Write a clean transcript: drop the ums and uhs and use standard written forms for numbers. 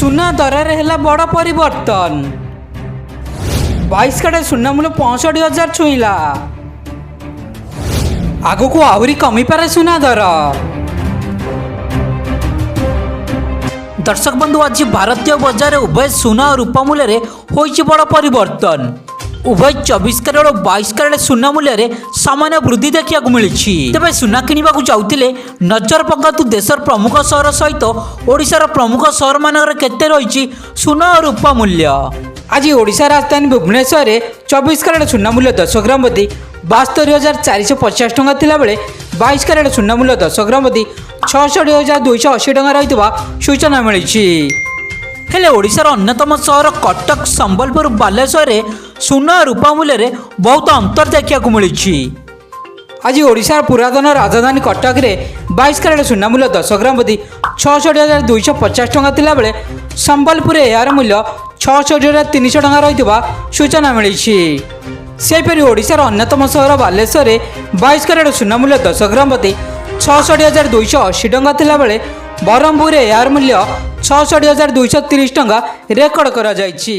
सुना दर है बड़ परिवर्तन 22 कैरेट सुना मूल्य 65,000 छुईला। आगो को आहरी कमीपे सुना दर। दर्शक बंधु आज भारतीय बजार उभय सुना और रूपा मूल्य होइछि बड़ परिवर्तन। उभय 24 कैरेट और 22 कैरेट सुना मूल्य सामान्य वृद्धि देखा मिली। तेज सुना किणवा जाऊे नजर पकातु देशर प्रमुख सहर सहित ओडिशार प्रमुख सहर मानकर केते रही सुना और रूपा मूल्य। आज ओडिशा राजधानी भुवनेश्वर 24 कैरेट सुना मूल्य 10 ग्राम प्रति 72,450 टंका थिला बेले 22 कैरेट सुना मूल्य 10 ग्राम प्रति 66,280 टंका रही सूचना मिली। हेले ओडिशार अन्यतम सहर कटक संबलपुर बालेश्वर सुना और रूपा मूल्य बहुत अंतर देखा मिली। आज ओडिशार पुरातन राजधानी कटक में 22 कैरेट सुना मूल्य 10 ग्राम प्रति 66,250 टंका थिला बेले संबलपुर यार मूल्य 66,300 टंका रही सूचना मिली। सेपरी ओडिशार अन्यतम सहर बालेश्वर 22 कैरेट सुना मूल्य 10 ग्राम प्रति 66,280 टंका थिला बेले ब्रह्मपुर यार मूल्य 66,230 टंका रेकर्ड करा जायछि।